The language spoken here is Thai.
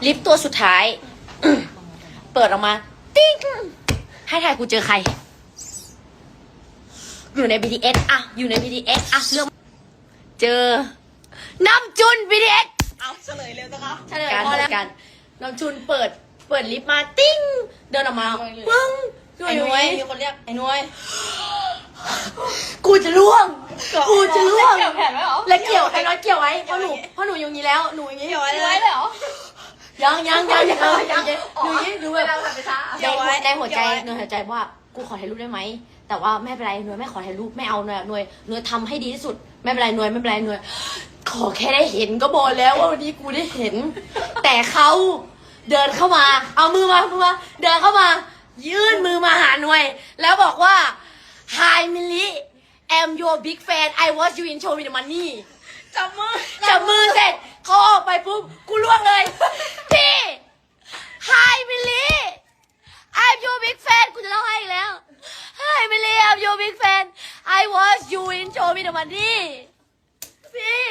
ลิฟต์ตัวสุดท้าย เปิดออกมา ติ๊งให้ทายกูเจอใคร อยู่ใน BTS อะอยู่ใน BTS อะเรื่องเจอน้ำจุน BTS เอาเฉลยเร็วจังคะ เฉลยพอแล้วกันน้ำจุนเปิดลิฟต์มาติ้งเดินออกมาปึ้ง ไอ้หน่วยมีคนเรียกไอ้หน่วย กูจะล่วงกูจะล่วง เกี่ยวแขนไว้เหรอ และเกี่ยวไอ้น้อยเกี่ยวไว้เพราะหนูอย่างนี้แล้วหนูอย่างนี้ เกี่ยวไว้เลยเหรอ ยังหนูอย่างนี้หนูแบบ เกี่ยวไว้ ในหัวใจว่ากูขอถ่ายรูปได้ไหมแต่ว่าไม่เป็นไรหน่วยไม่ขอถ่ายรูปไม่เอาหน่วยทำให้ดีที่สุดไม่เป็นไรหน่วยขอแค่ได้เห็นก็บอกแล้วว่าวันนี้กูได้เห็น แต่เขาเดินเข้ามาเอามือมาเดินเข้ามายื่นมือมาหาหน่วยแล้วบอกว่า Hi Millie I'm your big fan I watch you in Show Me the Money จับมือ จับมือเสร็จเขาออกไปปุ๊บกูล่วงเลยพี่ Hi Millie I'm your big fan กูจะเล่าให้อีกแล้ว Hi Millie I'm your big fan I watch you in Show Me the Money พี่